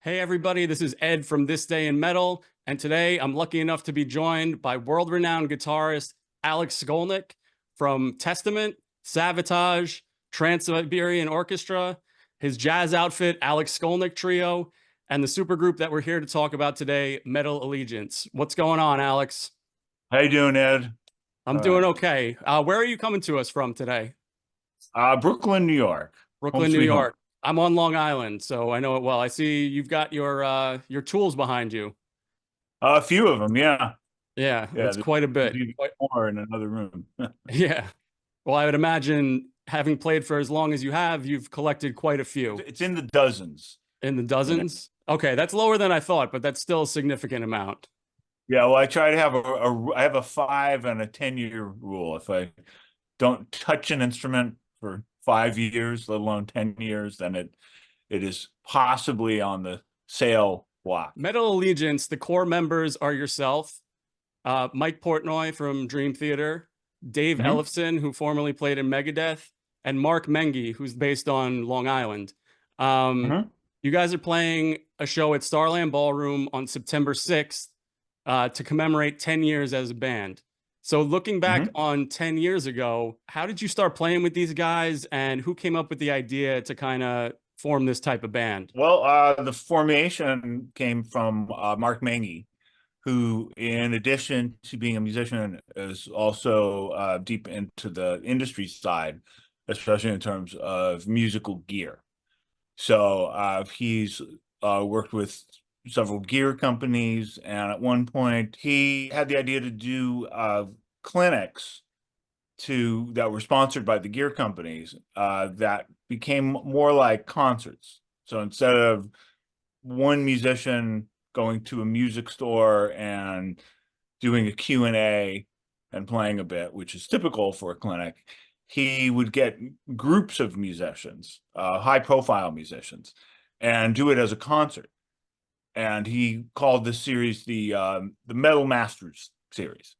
Hey everybody, this is Ed from This Day in Metal, and today I'm lucky enough to be joined by world-renowned guitarist Alex Skolnick from Testament, Savatage, Trans-Siberian Orchestra, his jazz outfit Alex Skolnick Trio, and the supergroup that we're here to talk about today, Metal Allegiance. What's going on, Alex? How you doing, Ed? I'm doing okay. Where are you coming to us from today? Brooklyn, New York. Home Brooklyn, New sweet home. York. I'm on Long Island, so I know it well. I see you've got your tools behind you. A few of them, yeah. Yeah, Yeah, it's quite a there's bit. even more in another room. Yeah. Well, I would imagine having played for as long as you have, you've collected quite a few. It's in the dozens. In the dozens? Okay, that's lower than I thought, but that's still a significant amount. Yeah, well, I try to have I have a 5 and a 10-year rule. If I don't touch an instrument for 5 years, let alone 10 years, then it is possibly on the sale block. Metal Allegiance, the core members are yourself, Mike Portnoy from Dream Theater, Dave Ellefson, who formerly played in Megadeth, and Mark Mengi, who's based on Long Island. You guys are playing a show at Starland Ballroom on September 6th to commemorate 10 years as a band. So looking back on 10 years ago, how did you start playing with these guys, and who came up with the idea to kind of form this type of band? Well, the formation came from Mark Mengi, who, in addition to being a musician, is also deep into the industry side, especially in terms of musical gear. So he's worked with several gear companies, and at one point he had the idea to do clinics that were sponsored by the gear companies that became more like concerts. So instead of one musician going to a music store and doing a Q&A and playing a bit, which is typical for a clinic, he would get groups of musicians, high-profile musicians, and do it as a concert. And he called this series the Metal Masters series.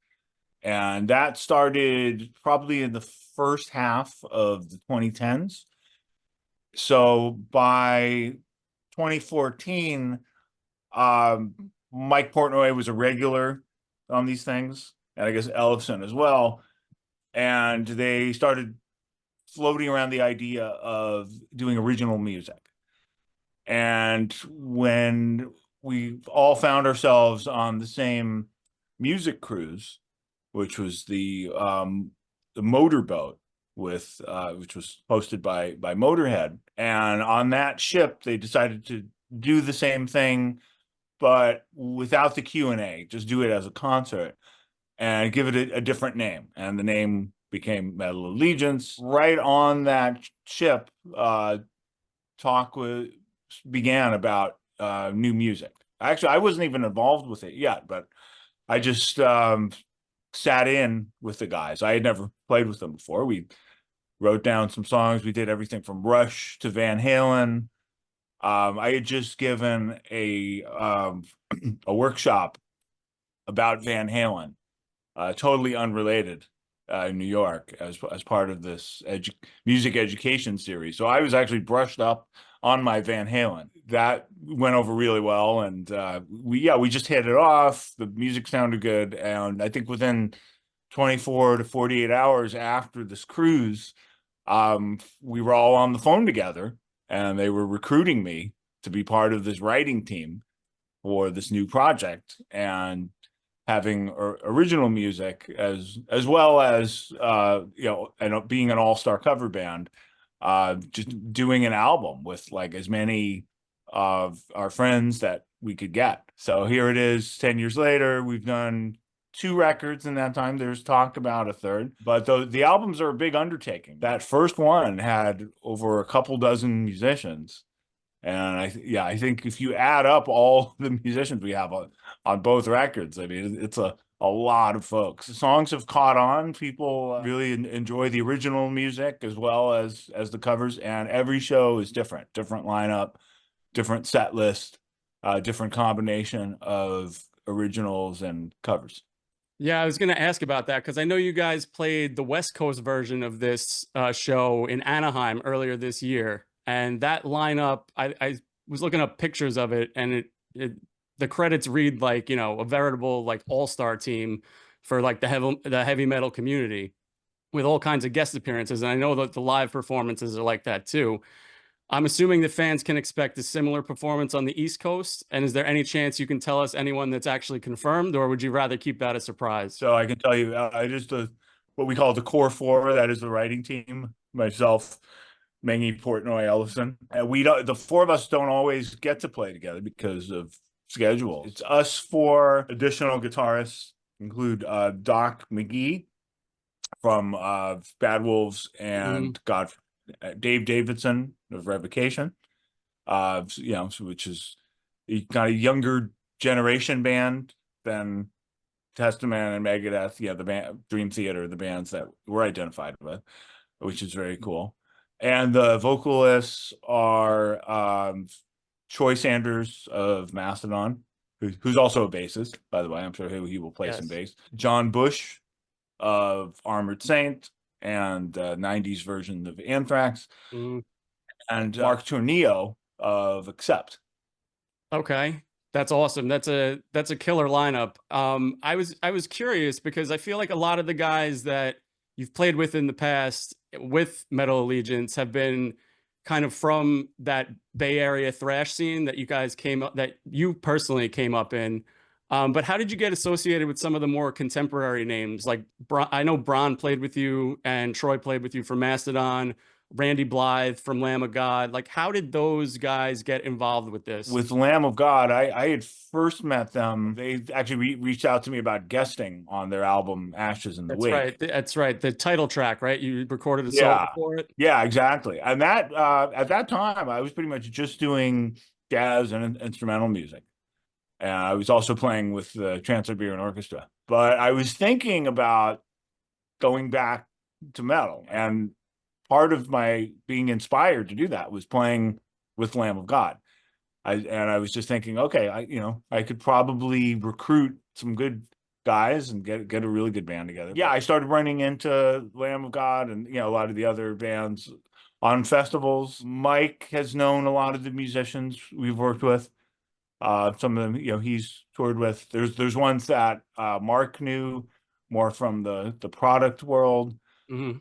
And that started probably in the first half of the 2010s. So by 2014, Mike Portnoy was a regular on these things, and I guess Ellefson as well. And they started floating around the idea of doing original music. And when we all found ourselves on the same music cruise, which was the motorboat with which was hosted by Motorhead, and on that ship they decided to do the same thing, but without the Q&A, just do it as a concert and give it a different name, and the name became Metal Allegiance. Right on that ship, talk began about new music. Actually, I wasn't even involved with it yet, but I just sat in with the guys. I had never played with them before. We wrote down some songs. We did everything from Rush to Van Halen. I had just given a workshop about Van Halen, totally unrelated, in New York as part of this music education series. So I was actually brushed up on my Van Halen. That went over really well, and we just hit it off. The music sounded good, and I think within 24 to 48 hours after this cruise, we were all on the phone together, and they were recruiting me to be part of this writing team for this new project, and having original music as well as and being an all-star cover band, just doing an album with like as many of our friends that we could get. So here it is, 10 years later. We've done 2 records in that time. There's talk about a third, but the albums are a big undertaking. That first one had over a couple dozen musicians, and I think if you add up all the musicians we have on both records, I mean, it's a lot of folks. The songs have caught on. People really enjoy the original music as well as the covers, and every show is different lineup, different set list, different combination of originals and covers. Yeah, I was going to ask about that because I know you guys played the West Coast version of this show in Anaheim earlier this year. And that lineup, I was looking up pictures of it, and the credits read like, you know, a veritable like all-star team for like the heavy metal community, with all kinds of guest appearances. And I know that the live performances are like that too. I'm assuming that fans can expect a similar performance on the East Coast. And is there any chance you can tell us anyone that's actually confirmed, or would you rather keep that a surprise? So I can tell you, just what we call the core four. That is the writing team: myself, Mengi, Portnoy, Ellison. And the four of us don't always get to play together because of schedule. It's us four. Additional guitarists include Doc McGee from Bad Wolves and Dave Davidson of Revocation. You know, which is kind of younger generation band than Testament and Megadeth, yeah, the band Dream Theater, the bands that we're identified with, which is very cool. And the vocalists are Troy Sanders of Mastodon, who's also a bassist, by the way. I'm sure he will play some bass. John Bush of Armored Saint and the 90s version of Anthrax, and Mark Tornillo of Accept. Okay. That's awesome. That's a killer lineup. I was curious because I feel like a lot of the guys that you've played with in the past with Metal Allegiance have been kind of from that Bay Area thrash scene that you personally came up in. But how did you get associated with some of the more contemporary names? Like I know Bron played with you and Troy played with you for Mastodon. Randy Blythe from Lamb of God. Like, how did those guys get involved with this? With Lamb of God, I had first met them. They actually reached out to me about guesting on their album Ashes in the Wake. Right. That's right. The title track, right? You recorded a song for it? Yeah, exactly. And that at that time, I was pretty much just doing jazz and instrumental music. And I was also playing with the Trans-Siberian Orchestra. But I was thinking about going back to metal, and part of my being inspired to do that was playing with Lamb of God. I was just thinking, okay, I could probably recruit some good guys and get a really good band together. Yeah, I started running into Lamb of God and a lot of the other bands on festivals. Mike has known a lot of the musicians we've worked with. Some of them, he's toured with. There's ones that Mark knew more from the product world. The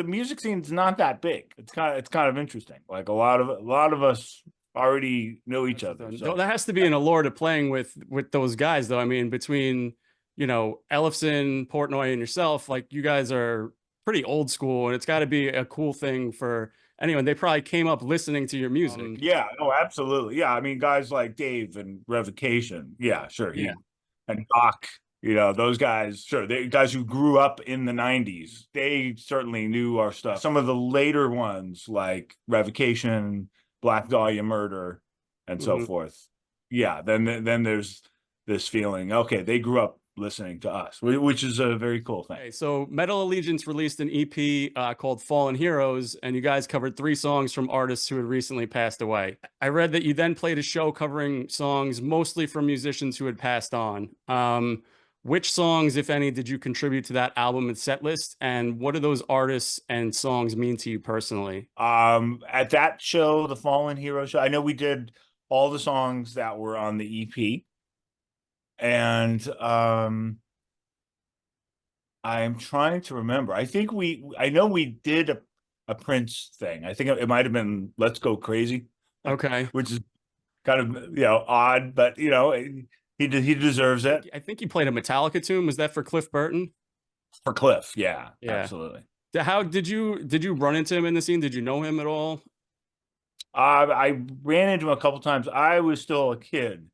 music scene's not that big. It's kind of interesting. Like a lot of us already know each other. So. There has to be an allure to playing with those guys, though. I mean, between Ellefson, Portnoy, and yourself, like you guys are pretty old school, and it's got to be a cool thing for anyone. They probably came up listening to your music. Yeah, no, absolutely. Yeah, I mean, guys like Dave and Revocation. Yeah, sure. And Doc. Those guys, sure, guys who grew up in the 90s, they certainly knew our stuff. Some of the later ones, like Revocation, Black Dahlia Murder, and so forth. Yeah, then there's this feeling, okay, they grew up listening to us, which is a very cool thing. Okay, so Metal Allegiance released an EP called Fallen Heroes, and you guys covered 3 songs from artists who had recently passed away. I read that you then played a show covering songs mostly from musicians who had passed on. Which songs, if any, did you contribute to that album and set list? And what do those artists and songs mean to you personally? At that show, the Fallen Hero show, I know we did all the songs that were on the EP. And I'm trying to remember. I know we did a Prince thing. I think it might have been Let's Go Crazy. Okay. Which is kind of, odd, but he deserves it. I think he played a Metallica tune. Was that for Cliff Burton? For Cliff, yeah, absolutely. How did you run into him in the scene? Did you know him at all? I ran into him a couple times. I was still a kid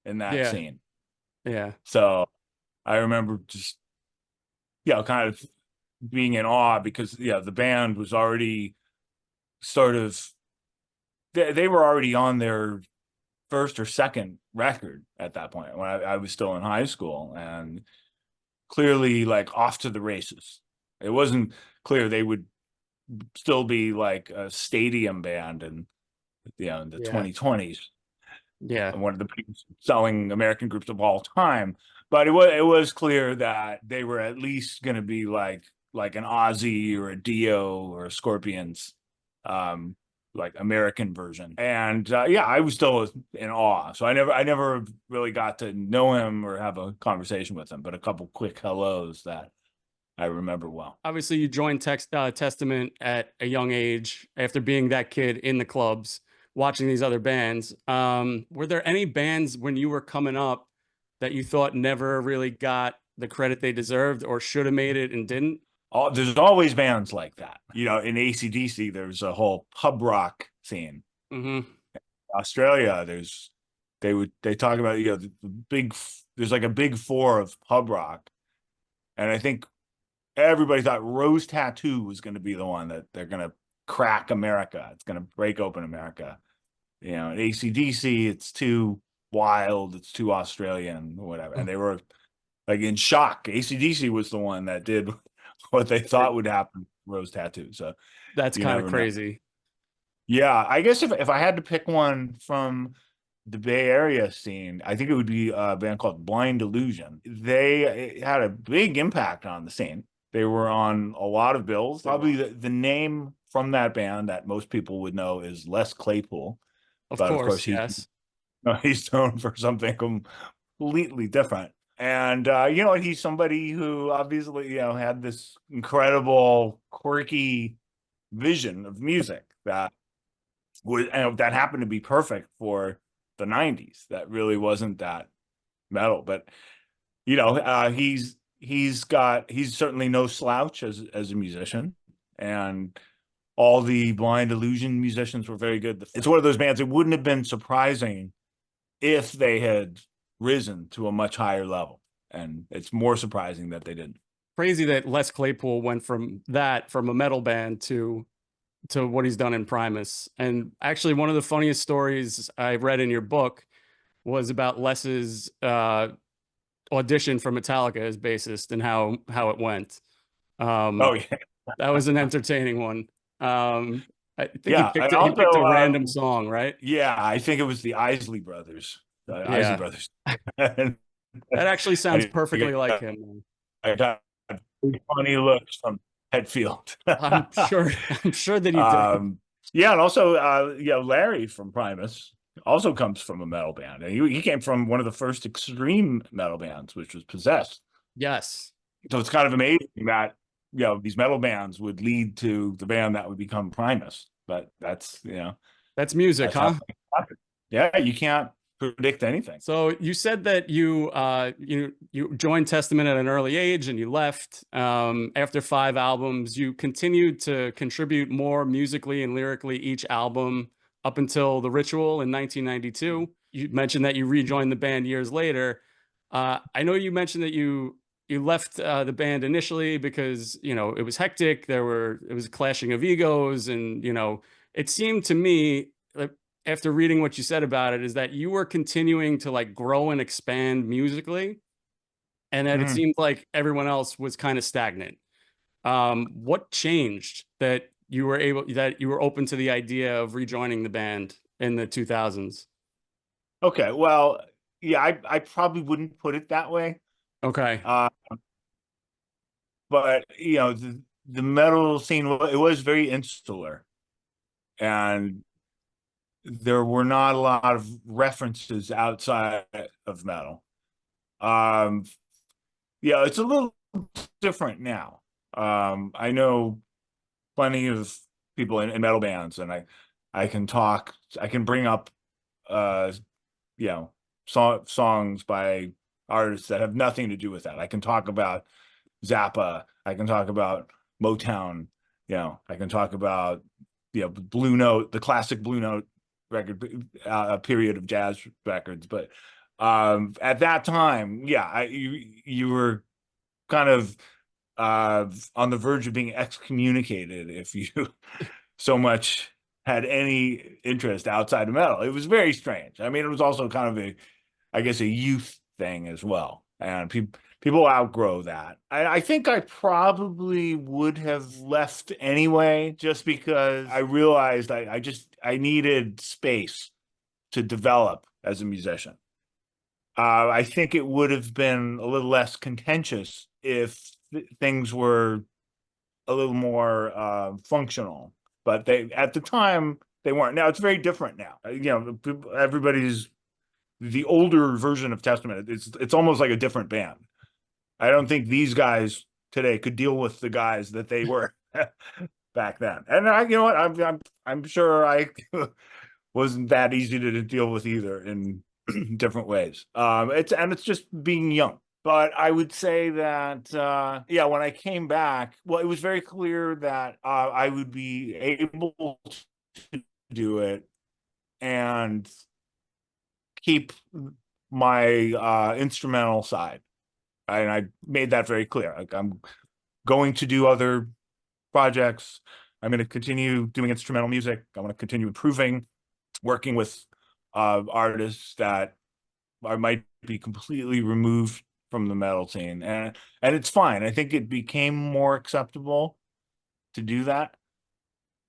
in that scene. Yeah. So I remember just, kind of being in awe because, the band was already sort of, they were already on their first or second record at that point when I was still in high school, and clearly like off to the races. It wasn't clear they would still be like a stadium band in the 2020s. Yeah, one of the biggest selling American groups of all time. But it was clear that they were at least going to be like an Ozzy or a Dio or a Scorpions. like American version. And yeah, I was still in awe. So I never really got to know him or have a conversation with him, but a couple quick hellos that I remember well. Obviously, you joined Testament at a young age after being that kid in the clubs, watching these other bands. Were there any bands when you were coming up that you thought never really got the credit they deserved or should have made it and didn't? There's always bands like that. You know, in AC/DC, there's a whole pub rock scene. Mm-hmm. Australia, they talk about, you know, there's like a big four of pub rock. And I think everybody thought Rose Tattoo was going to be the one that they're going to crack America. It's going to break open America. You know, at AC/DC, it's too wild, it's too Australian, or whatever. And they were like in shock. AC/DC was the one that did what they thought would happen, Rose Tattoo. So That's kind of crazy. Yeah, I guess if I had to pick one from the Bay Area scene, I think it would be a band called Blind Illusion. They had a big impact on the scene. They were on a lot of bills. Probably the name from that band that most people would know is Les Claypool. Of course, yes. He's known for something completely different. And, you know, he's somebody who obviously, you know, had this incredible, quirky vision of music that that happened to be perfect for the 90s. That really wasn't that metal. But, you know, he's certainly no slouch as a musician. And all the Blind Illusion musicians were very good. It's one of those bands, it wouldn't have been surprising if they had risen to a much higher level, and it's more surprising that they didn't. Crazy that Les Claypool went from a metal band to what he's done in Primus. And actually, one of the funniest stories I read in your book was about Les's audition for Metallica as bassist and how it went. Oh yeah, that was an entertaining one. I think yeah, he picked a random song, right? Yeah, I think it was the Isley Brothers. Isley Brothers. That actually sounds perfectly like him. I got funny looks from Hetfield. I'm sure that he did. Yeah, and also you know, Larry from Primus also comes from a metal band. And he came from one of the first extreme metal bands, which was Possessed. Yes. So it's kind of amazing that, you know, these metal bands would lead to the band that would become Primus. But that's, you know, that's music, huh? Yeah, you can't predict anything. So you said that you joined Testament at an early age and you left after 5 albums. You continued to contribute more musically and lyrically each album up until The Ritual in 1992. You mentioned that you rejoined the band years later. I know you mentioned that you left the band initially because, you know, it was hectic. It was a clashing of egos, and, you know, it seemed to me, after reading what you said about it, is that you were continuing to like grow and expand musically, and that it seemed like everyone else was kind of stagnant. What changed that you were open to the idea of rejoining the band in the 2000s? Okay, well, yeah, I probably wouldn't put it that way. Okay. But, you know, the metal scene, it was very insular, and there were not a lot of references outside of metal. Yeah, it's a little different now. I know plenty of people in metal bands, and I can bring up you know, songs by artists that have nothing to do with that. I can talk about Zappa, I can talk about Motown, you know, I can talk about, you know, Blue Note, the classic Blue Note record, a period of jazz records. But at that time, yeah, you were kind of on the verge of being excommunicated if you so much had any interest outside of metal. It was very strange. I mean, it was also kind of I guess, a youth thing as well. And people outgrow that. I think I probably would have left anyway, just because I realized I needed space to develop as a musician. I think it would have been a little less contentious if things were a little more functional. But at the time, They weren't. Now it's very different now. Everybody's the older version of Testament. It's almost like a different band. I don't think these guys today could deal with the guys that they were back then. And I'm sure I wasn't that easy to deal with either in different ways. It's just being young. But I would say that when I came back, well, it was very clear that I would be able to do it and keep my instrumental side. And I made that very clear. Like, I'm going to do other projects. I'm going to continue doing instrumental music. I want to continue improving, working with artists that I might be completely removed from the metal scene, and it's fine. I think it became more acceptable to do that.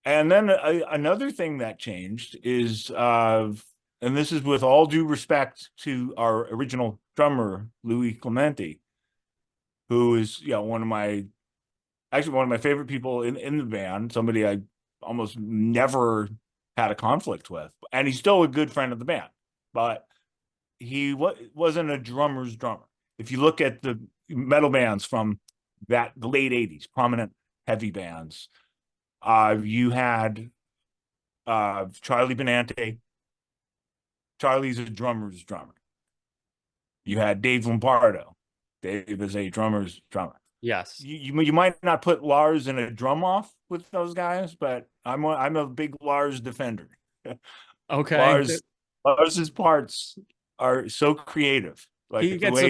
And then another thing that changed is, and this is with all due respect to our original drummer, Louis Clementi, who is one of my favorite people in the band, somebody I almost never had a conflict with, and he's still a good friend of the band, but he wasn't a drummer's drummer. If you look at the metal bands from the late 80s, prominent heavy bands, you had Charlie Benante. Charlie's a drummer's drummer. You had Dave Lombardo. Dave is a drummer's drummer. Yes. You might not put Lars in a drum off with those guys, but I'm a big Lars defender. Okay. Lars's parts are so creative. Like he gets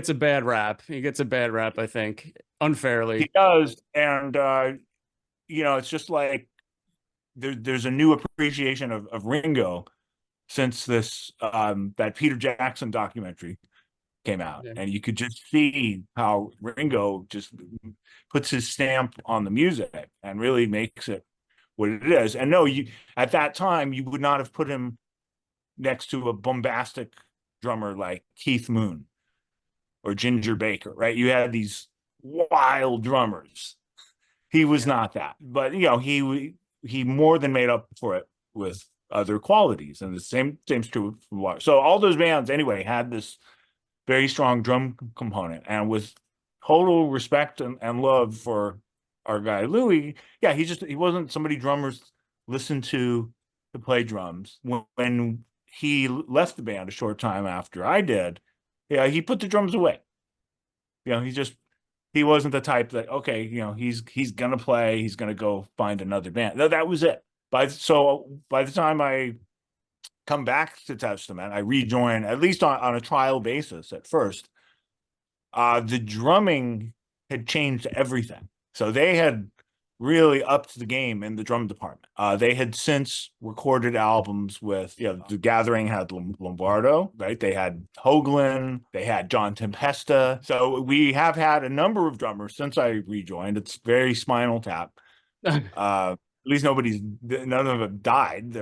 a bad rap. He gets a bad rap, I think, unfairly. He does, and it's just like there's a new appreciation of Ringo since this that Peter Jackson documentary came out, and you could just see how Ringo just puts his stamp on the music and really makes it what it is. And no, at that time you would not have put him next to a bombastic drummer like Keith Moon or Ginger Baker, right? You had these wild drummers. He was not that, but he more than made up for it with other qualities, and the same's true from Lars. So all those bands anyway had this very strong drum component, and with total respect and love for our guy Louis, he wasn't somebody drummers listened to play drums. When he left the band a short time after I did, he put the drums away. He wasn't the type that, okay, he's gonna play, he's gonna go find another band. That was it. By the time I come back to Testament, I rejoin, at least on a trial basis at first. The drumming had changed everything. So they had really upped the game in the drum department. They had since recorded albums with, The Gathering had Lombardo, right? They had Hoagland, they had John Tempesta. So we have had a number of drummers since I rejoined. It's very Spinal Tap. At least none of them died.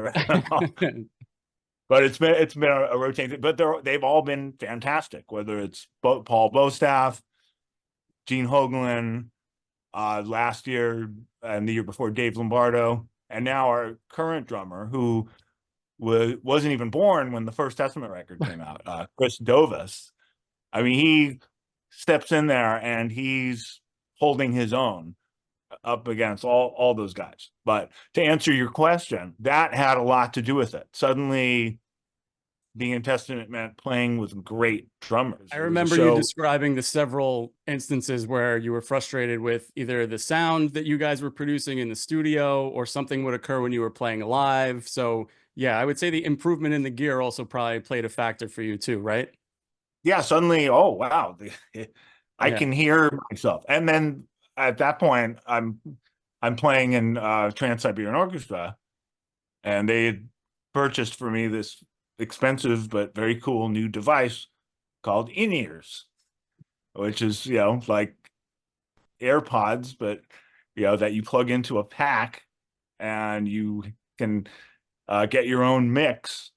But it's been a rotating, but they've all been fantastic, whether it's Paul Bostaff, Gene Hoagland, last year and the year before Dave Lombardo, and now our current drummer, who wasn't even born when the first Testament record came out, Chris Dovis. I mean, he steps in there and he's holding his own up against all those guys. But to answer your question, that had a lot to do with it. Suddenly being in Testament meant playing with great drummers. I remember you describing the several instances where you were frustrated with either the sound that you guys were producing in the studio or something would occur when you were playing live. So yeah, I would say the improvement in the gear also probably played a factor for you too, right? Yeah, suddenly, oh wow, I can hear myself. And then at that point, I'm playing in Trans-Siberian Orchestra, and they had purchased for me this expensive but very cool new device called in-ears, which is like AirPods, but that you plug into a pack, and you can get your own mix,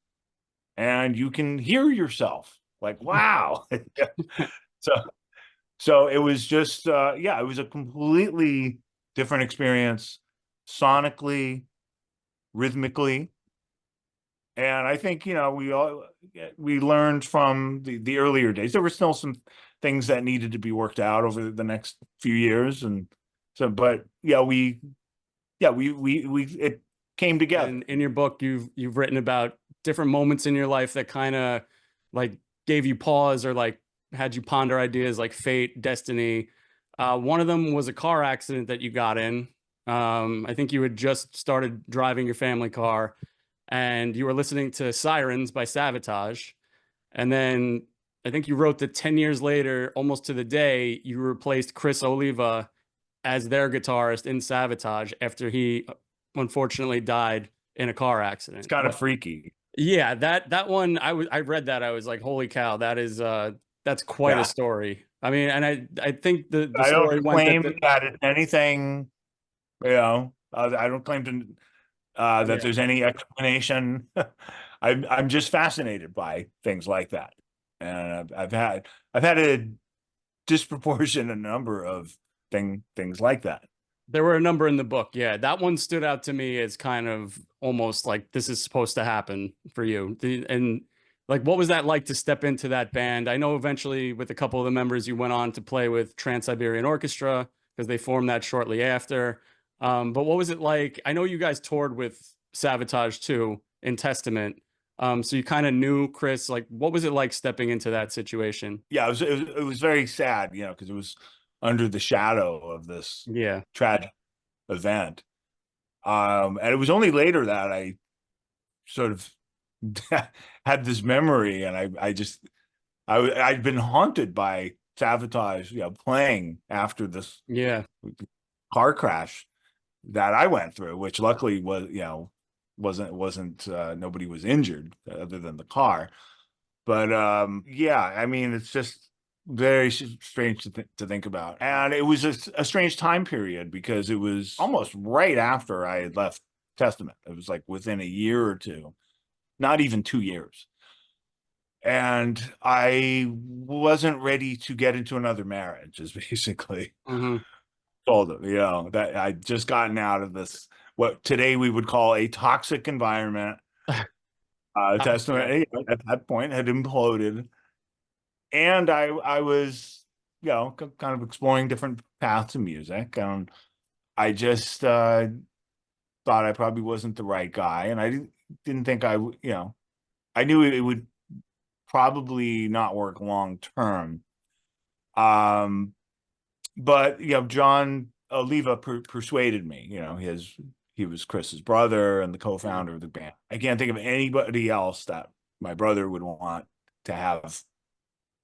and you can hear yourself. Like, wow. So it was just it was a completely different experience sonically, rhythmically. And I think, we learned from the earlier days. There were still some things that needed to be worked out over the next few years. And so, but yeah, it came together. And in your book, you've written about different moments in your life that kind of like gave you pause or like had you ponder ideas like fate, destiny. One of them was a car accident that you got in. I think you had just started driving your family car and you were listening to Sirens by Savatage. And then I think you wrote that 10 years later, almost to the day, you replaced Criss Oliva as their guitarist in Savatage after he unfortunately died in a car accident. It's kind of freaky. Yeah, that one, I read that, I was like, holy cow, that's quite a story. I mean, and I think the story don't claim that it's anything, I don't claim to that there's any explanation. I'm just fascinated by things like that, and I've had a disproportionate number of things like that. There were a number in the book. Yeah, that one stood out to me as kind of almost like this is supposed to happen for you. And like, what was that like to step into that band? I know eventually with a couple of the members you went on to play with Trans-Siberian Orchestra because they formed that shortly after. But what was it like? I know you guys toured with Savatage too in Testament. So you kind of knew Criss. Like, what was it like stepping into that situation? Yeah, it was very sad, because it was under the shadow of this tragic event. And it was only later that I sort of had this memory, and I'd been haunted by Savatage, playing after this car crash that I went through, which luckily wasn't nobody was injured other than the car. But I mean, it's just very strange to think about. And it was a strange time period because it was almost right after I had left Testament. It was like within a year or two, not even 2 years. And I wasn't ready to get into another marriage, is basically told them, that I'd just gotten out of this, what today we would call a toxic environment. Testament at that point had imploded. And I was, kind of exploring different paths of music. And I just thought I probably wasn't the right guy. And I didn't think I knew it would probably not work long term. But, Jon Oliva persuaded me, he was Criss's brother and the co-founder of the band. I can't think of anybody else that my brother would want to have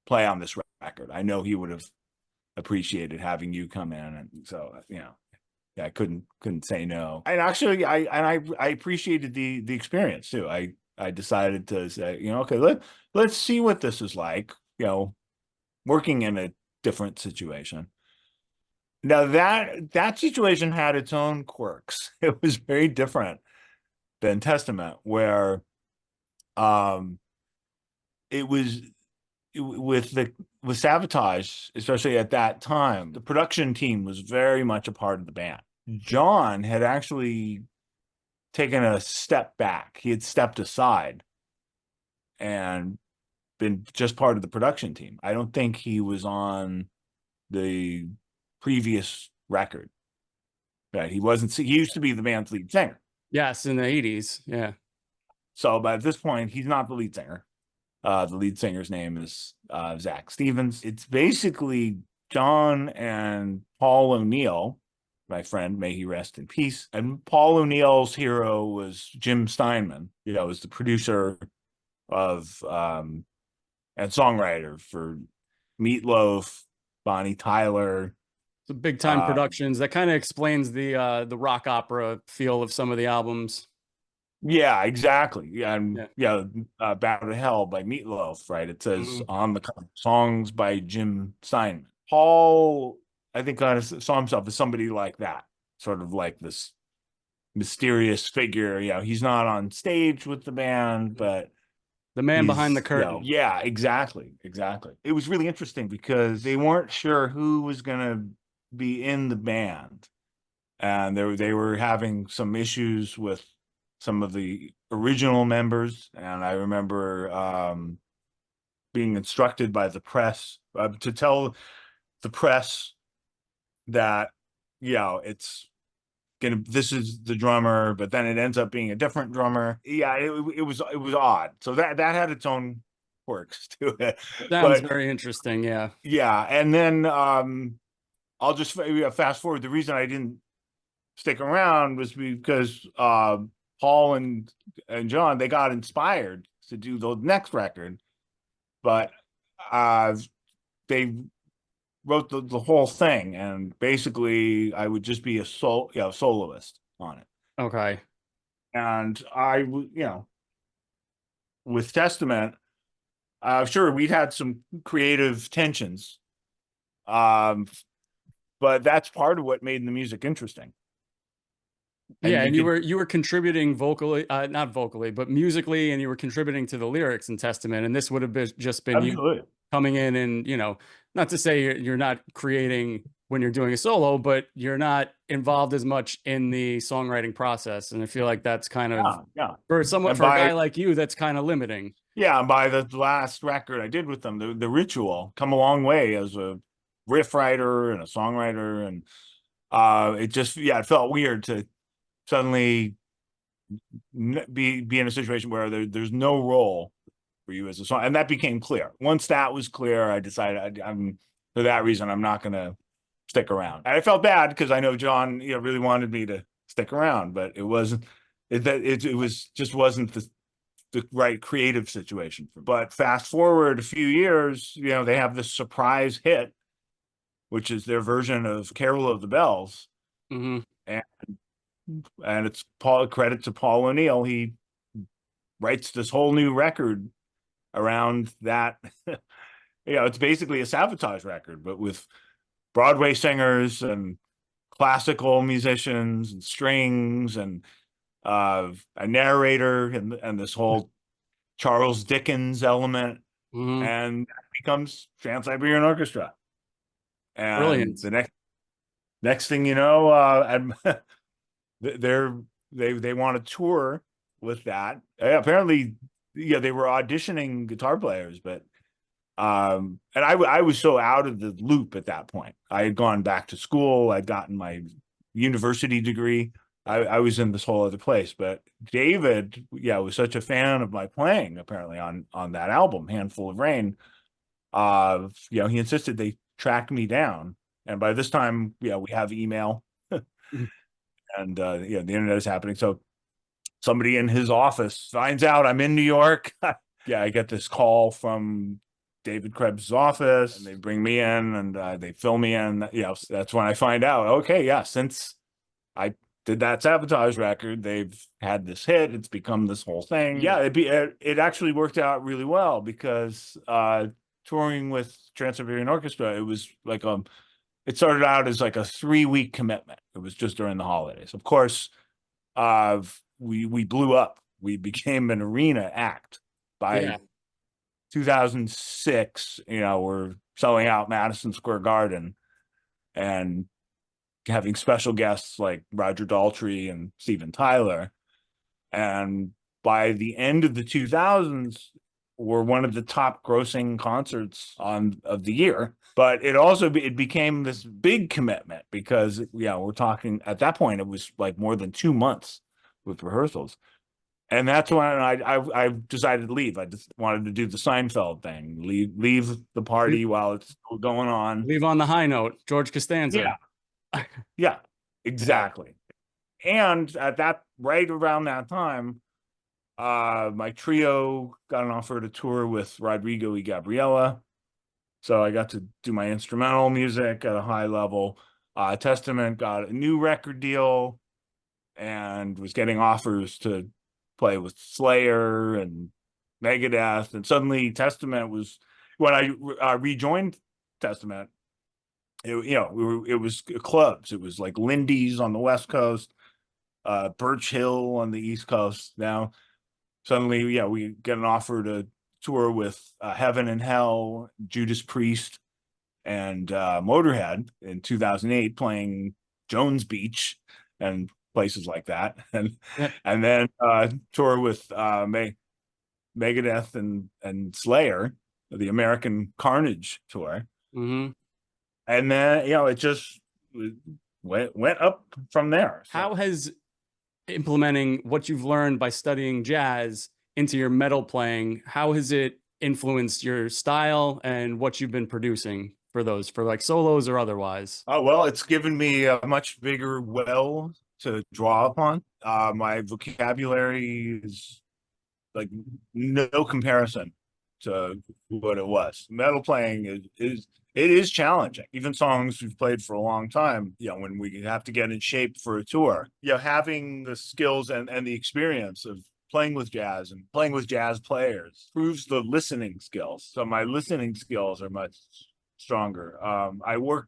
play on this record. I know he would have appreciated having you come in, and so I couldn't say no. And actually, I appreciated the experience too. I decided to say, okay, let's see what this is like, working in a different situation. Now that situation had its own quirks. It was very different than Testament, where it was with Savatage, especially at that time, the production team was very much a part of the band. Jon had actually taken a step back. He had stepped aside and been just part of the production team. I don't think he was on the previous record. Right? He wasn't. He used to be the band's lead singer. Yes, in the 80s. Yeah. So, but at this point, he's not the lead singer. The lead singer's name is Zach Stevens. It's basically Jon and Paul O'Neill, my friend, may he rest in peace. And Paul O'Neill's hero was Jim Steinman, was the producer of and songwriter for Meatloaf, Bonnie Tyler. So big time productions. That kind of explains the rock opera feel of some of the albums. Yeah, exactly. And Bow to Hell by Meatloaf, right? It says on the cover, songs by Jim Steinman. Paul, I think, kind of saw himself as somebody like that, sort of like this mysterious figure. He's not on stage with the band, but the man behind the curtain. Yeah, exactly. It was really interesting because they weren't sure who was going to be in the band, and they were having some issues with some of the original members, and I remember being instructed by the press to tell the press that, this is the drummer, but then it ends up being a different drummer. Yeah, it was odd. So that had its own quirks to it. Sounds very interesting. Yeah. Yeah, and then I'll just fast forward. The reason I didn't stick around was because Paul and Jon, they got inspired to do the next record, but they wrote the whole thing, and basically I would just be a soloist on it. Okay. And I, with Testament, sure, we'd had some creative tensions, but that's part of what made the music interesting. And you were contributing vocally, not vocally, but musically, and you were contributing to the lyrics in Testament, and this would have just been Absolutely. You coming in and, not to say you're not creating when you're doing a solo, but you're not involved as much in the songwriting process. And I feel like that's kind of, for a guy like you, that's kind of limiting. Yeah, and by the last record I did with them, the Ritual, come a long way as a riff writer and a songwriter, and it just, it felt weird to suddenly be in a situation where there's no role for you as a song, and that became clear. Once that was clear, I decided for that reason I'm not going to stick around. And I felt bad because I know Jon, really wanted me to stick around, but it wasn't. It just wasn't the right creative situation. But fast forward a few years, they have this surprise hit, which is their version of Carol of the Bells, mm-hmm. and it's credit to Paul O'Neill. He writes this whole new record around that. It's basically a Savatage record, but with Broadway singers and classical musicians and strings and a narrator and this whole Charles Dickens element, mm-hmm. and that becomes Trans-Siberian Orchestra. And brilliant. The next thing you know, they want to tour with that. Apparently, they were auditioning guitar players, but and I was so out of the loop at that point. I had gone back to school. I'd gotten my university degree. I was in this whole other place. But David, was such a fan of my playing, apparently, on that album, Handful of Rain. He insisted they track me down. And by this time, we have email and the internet is happening. So somebody in his office finds out I'm in New York. I get this call from David Krebs' office, and they bring me in and they fill me in. That's when I find out, okay, since I did that Savatage record, they've had this hit. It's become this whole thing. It actually worked out really well because touring with Trans-Siberian Orchestra, it was like it started out as like a 3-week commitment. It was just during the holidays. Of course, we blew up. We became an arena act by 2006. We're selling out Madison Square Garden and having special guests like Roger Daltrey and Steven Tyler. And by the end of the 2000s, we're one of the top grossing concerts of the year. But it became this big commitment because we're talking, at that point it was like more than 2 months with rehearsals. And that's when I decided to leave. I just wanted to do the Seinfeld thing, leave the party while it's still going on. Leave on the high note, George Costanza. Yeah, exactly. And right around that time, my trio got an offer to tour with Rodrigo y Gabriela. So I got to do my instrumental music at a high level. Testament got a new record deal and was getting offers to play with Slayer and Megadeth. And suddenly Testament was, when I rejoined Testament, it was clubs. It was like Lindy's on the West Coast, Birch Hill on the East Coast. Now, suddenly, we get an offer to tour with Heaven and Hell, Judas Priest, and Motorhead in 2008, playing Jones Beach. And places like that, Yeah. and then tour with Megadeth and Slayer, the American Carnage tour, Hmm. and then it just went up from there. So. How has implementing what you've learned by studying jazz into your metal playing, how has it influenced your style and what you've been producing for those, for like solos or otherwise? Oh, well, it's given me a much bigger well to draw upon. My vocabulary is like no comparison to what it was. Metal playing is challenging. Even songs we've played for a long time, when we have to get in shape for a tour, having the skills and the experience of playing with jazz and playing with jazz players proves the listening skills. So my listening skills are much stronger. I work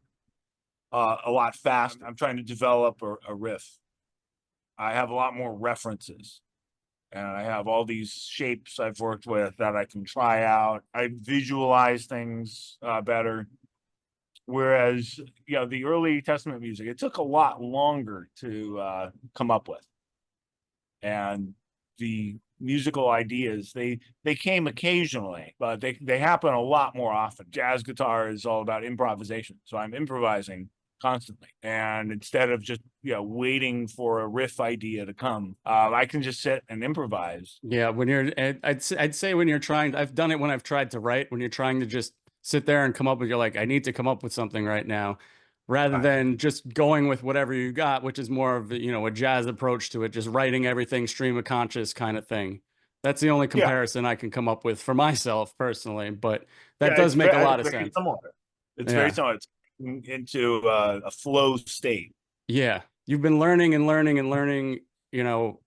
a lot fast. I'm trying to develop a riff. I have a lot more references, and I have all these shapes I've worked with that I can try out. I visualize things better. Whereas, the early Testament music, it took a lot longer to come up with. And the musical ideas, they came occasionally, but they happen a lot more often. Jazz guitar is all about improvisation. So I'm improvising constantly. And instead of just, waiting for a riff idea to come, I can just sit and improvise. Yeah, when you're, I'd say when you're trying, I've done it when I've tried to write, when you're trying to just sit there and come up with, you're like, I need to come up with something right now, rather than just going with whatever you got, which is more of, a jazz approach to it, just writing everything stream of conscious kind of thing. That's the only comparison I can come up with for myself personally, but that does make a lot of sense. It's very similar. It's into a flow state. Yeah. You've been learning and learning and learning,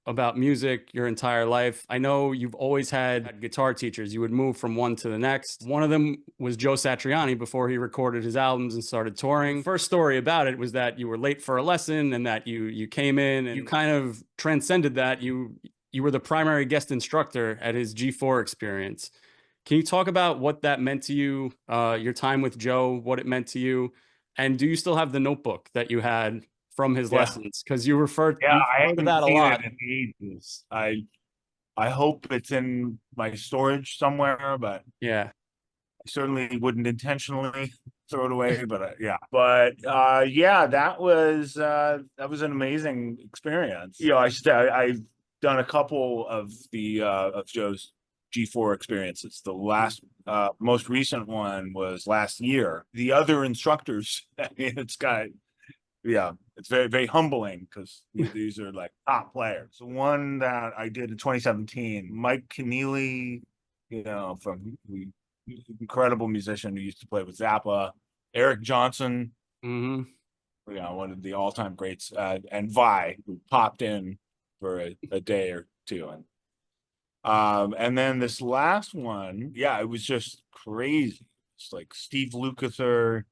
about music your entire life. I know you've always had guitar teachers. You would move from one to the next. One of them was Joe Satriani before he recorded his albums and started touring. First story about it was that you were late for a lesson and that you came in and you kind of transcended that. You were the primary guest instructor at his G4 experience. Can you talk about what that meant to you, your time with Joe, what it meant to you? And do you still have the notebook that you had from his lessons? Because you referred I haven't to that a seen lot. it in ages. I hope it's in my storage somewhere, but Yeah. I certainly wouldn't intentionally throw it away. But that was an amazing experience. I've done a couple of the of Joe's G4 experiences. The last most recent one was last year. The other instructors, I mean, it's very, very humbling because these are like top players. The one that I did in 2017, Mike Keneally, from incredible musician who used to play with Zappa, Eric Johnson, one of the all-time greats, and Vi, who popped in for a day or two. And then this last one, it was just crazy. It's like Steve Lukather,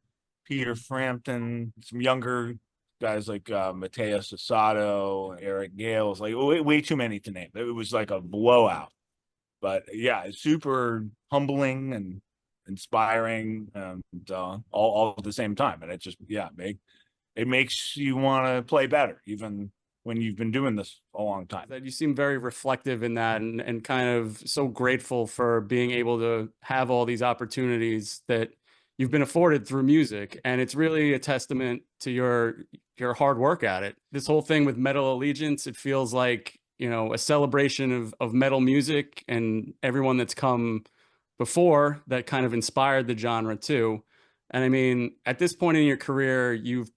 Peter Frampton, some younger guys like Mateus Asado, Eric Gale. It's like way too many to name. It was like a blowout. But it's super humbling and inspiring, and all at the same time. And it just it makes you want to play better, even when you've been doing this a long time. That you seem very reflective in that, and kind of so grateful for being able to have all these opportunities that you've been afforded through music. And it's really a testament to your hard work at it. This whole thing with Metal Allegiance, it feels like, a celebration of metal music and everyone that's come before that kind of inspired the genre too. And I mean, at this point in your career, you've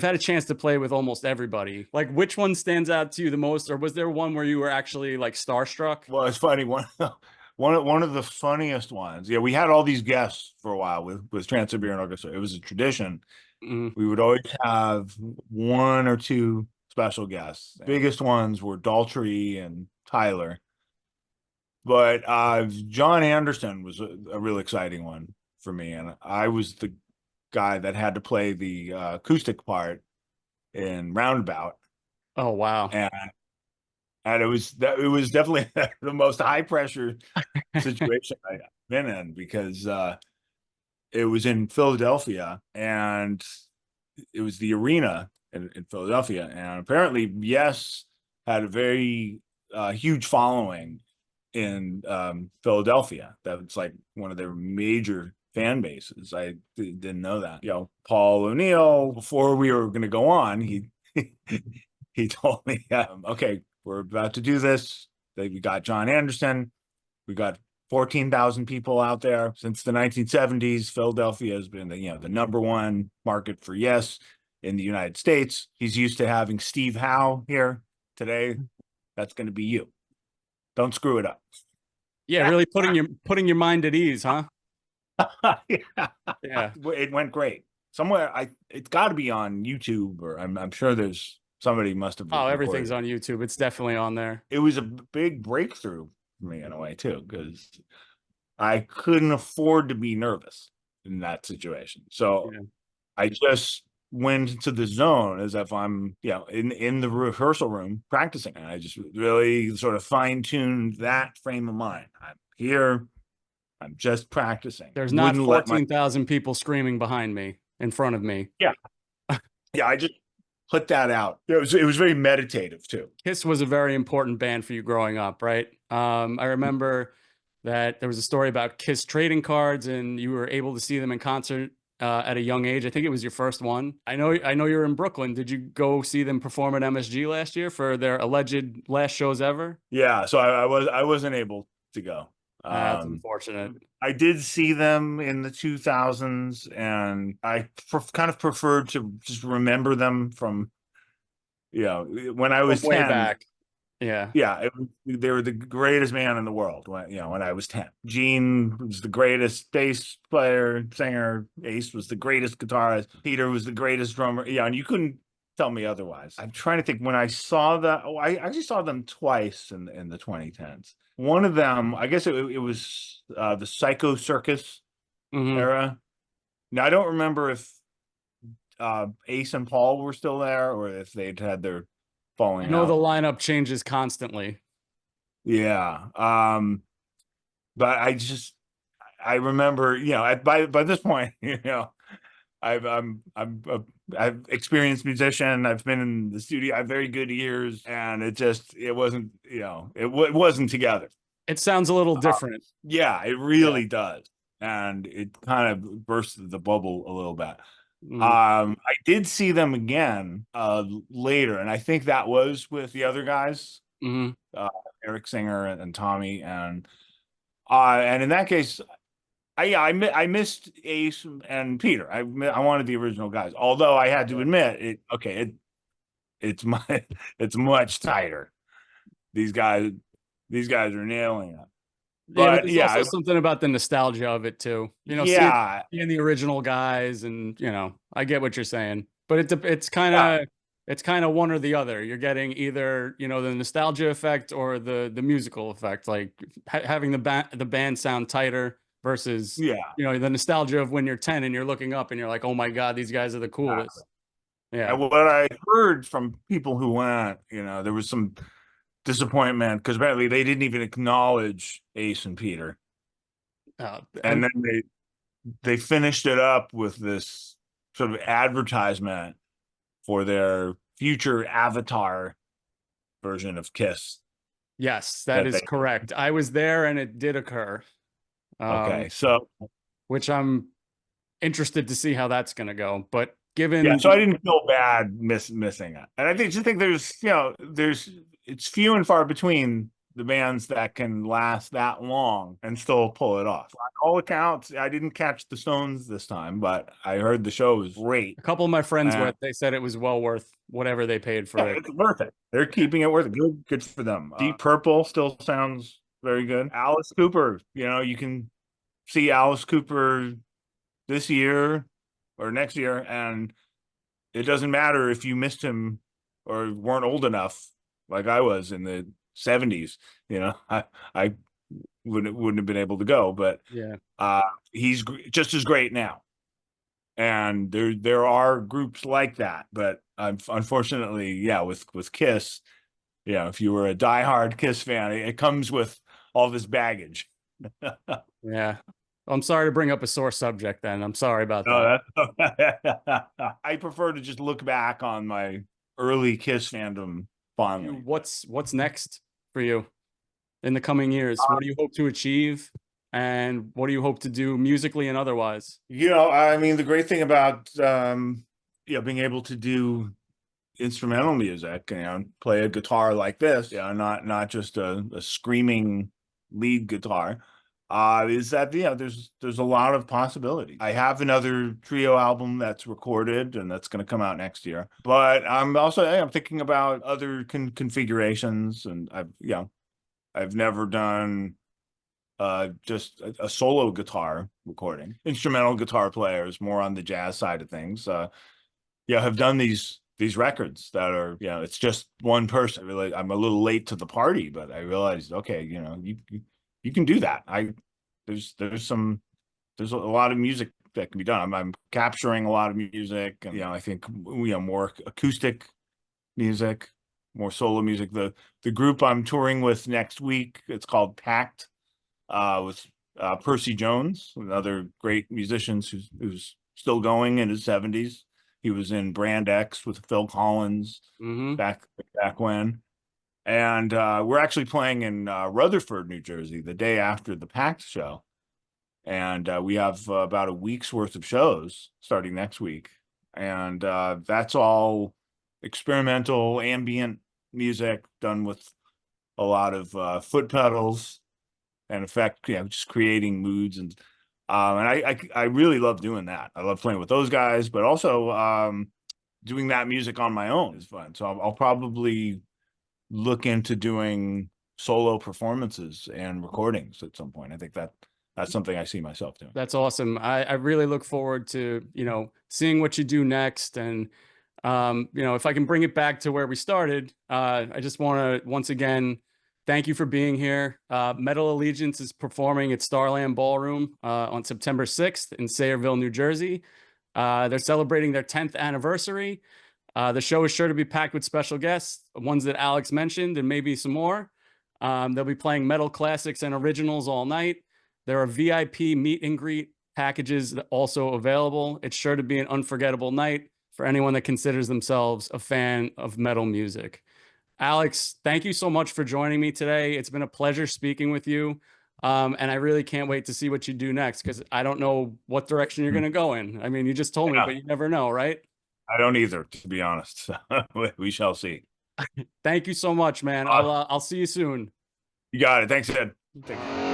had a chance to play with almost everybody. Like, which one stands out to you the most? Or was there one where you were actually like starstruck? Well, it's funny. One of the funniest ones. Yeah, we had all these guests for a while with Trans-Siberian Orchestra. It was a tradition. We would always have one or two special guests. The biggest ones were Daltrey and Tyler. But Jon Anderson was a real exciting one for me. And I was the guy that had to play the acoustic part in Roundabout. Oh, wow. And it was definitely the most high pressure situation I've been in, because it was in Philadelphia and it was the arena in Philadelphia. And apparently, Yes had a very huge following in Philadelphia. That's like one of their major fan bases. I didn't know that. Paul O'Neill, before we were going to go on, he he told me, okay, we're about to do this. We got Jon Anderson. We got 14,000 people out there. Since the 1970s, Philadelphia has been the number one market for Yes in the United States. He's used to having Steve Howe here. Today, that's going to be you. Don't screw it up. Yeah, really putting your mind at ease, huh? Yeah. It went great. Somewhere it's got to be on YouTube, or I'm sure there's somebody must have. Oh, everything's on YouTube. It's definitely on there. It was a big breakthrough for me in a way too, because I couldn't afford to be nervous in that situation. So I just went into the zone as if I'm, in the rehearsal room practicing. And I just really sort of fine-tuned that frame of mind. I'm here. I'm just practicing. There's not 14,000 people screaming behind me, in front of me. Yeah. Yeah, I just put that out. It was very meditative too. Kiss was a very important band for you growing up, right? I remember that there was a story about Kiss trading cards, and you were able to see them in concert at a young age. I think it was your first one. I know you're in Brooklyn. Did you go see them perform at MSG last year for their alleged last shows ever? Yeah, so I wasn't able to go. That's unfortunate. I did see them in the 2000s, and I kind of preferred to just remember them from, when I was way 10. Back. Yeah. Yeah, they were the greatest band in the world when I was 10. Gene was the greatest bass player, singer. Ace was the greatest guitarist. Peter was the greatest drummer. Yeah, and you couldn't tell me otherwise. I'm trying to think when I saw that. Oh, I actually saw them twice in the 2010s. One of them, I guess it was the Psycho Circus era. Now I don't remember if Ace and Paul were still there, or if they'd had their falling out. I know the lineup changes constantly. Yeah. But I remember, by this point, I'm experienced musician. I've been in the studio. I have very good ears, and it wasn't, it wasn't together. It sounds a little different. Yeah, it really does. And it kind of bursted the bubble a little bit. I did see them again later, and I think that was with the other guys, Eric Singer and Tommy, and in that case, I missed Ace and Peter. I wanted the original guys, although I had to admit it's much tighter. These guys are nailing it. But there's also something about the nostalgia of it too. Seeing the original guys, and I get what you're saying, but it's kind of one or the other. You're getting either the nostalgia effect or the musical effect, like having the band sound tighter versus the nostalgia of when you're 10 and you're looking up and you're like, oh my god, these guys are the coolest. Exactly. Yeah. And what I heard from people who went, there was some disappointment because apparently they didn't even acknowledge Ace and Peter, and then they finished it up with this sort of advertisement for their future Avatar version of Kiss. Yes, that is correct. I was there, and it did occur. Okay, so which I'm interested to see how that's going to go, but so I didn't feel bad missing it, and I think there's it's few and far between the bands that can last that long and still pull it off. On all accounts, I didn't catch the Stones this time, but I heard the show was great. A couple of my friends went. They said it was well worth whatever they paid for it. It's worth it. They're keeping it worth it. Good for them. Deep Purple still sounds very good. Alice Cooper, you can see Alice Cooper this year or next year, and it doesn't matter if you missed him or weren't old enough like I was in the 70s. I wouldn't have been able to go, but he's just as great now. And there are groups like that, but unfortunately, with Kiss, if you were a diehard Kiss fan, it comes with all this baggage. Yeah. I'm sorry to bring up a sore subject then. I'm sorry about that. No, I prefer to just look back on my early Kiss fandom fondly. What's next for you in the coming years? What do you hope to achieve? And what do you hope to do musically and otherwise? You know, I mean, the great thing about being able to do instrumental music, play a guitar like this, not just a screaming lead guitar, is that there's a lot of possibility. I have another trio album that's recorded and that's going to come out next year, but I'm thinking about other configurations, and I've never done just a solo guitar recording. Instrumental guitar players more on the jazz side of things have done these records that are it's just one person. Really, I'm a little late to the party, but I realized, okay, you can do that. There's a lot of music that can be done. I'm capturing a lot of music, and I think more acoustic music, more solo music. The group I'm touring with next week, it's called Pact, with Percy Jones, another great musician who's still going in his 70s. He was in Brand X with Phil Collins back when. And we're actually playing in Rutherford, New Jersey, the day after the Pact show. And we have about a week's worth of shows starting next week. And that's all experimental, ambient music done with a lot of foot pedals and effect, just creating moods. And I really love doing that. I love playing with those guys, but also doing that music on my own is fun. So I'll probably look into doing solo performances and recordings at some point. I think that's something I see myself doing. That's awesome. I really look forward to, seeing what you do next. And, if I can bring it back to where we started, I just want to once again thank you for being here. Metal Allegiance is performing at Starland Ballroom on September 6th in Sayreville, New Jersey. They're celebrating their 10th anniversary. The show is sure to be packed with special guests, ones that Alex mentioned, and maybe some more. They'll be playing metal classics and originals all night. There are VIP meet and greet packages also available. It's sure to be an unforgettable night for anyone that considers themselves a fan of metal music. Alex, thank you so much for joining me today. It's been a pleasure speaking with you. And I really can't wait to see what you do next, because I don't know what direction you're going to go in. I mean, you just told me, but you never know, right? I don't either, to be honest. We shall see. Thank you so much, man. I'll see you soon. You got it. Thanks, Ed. Take care.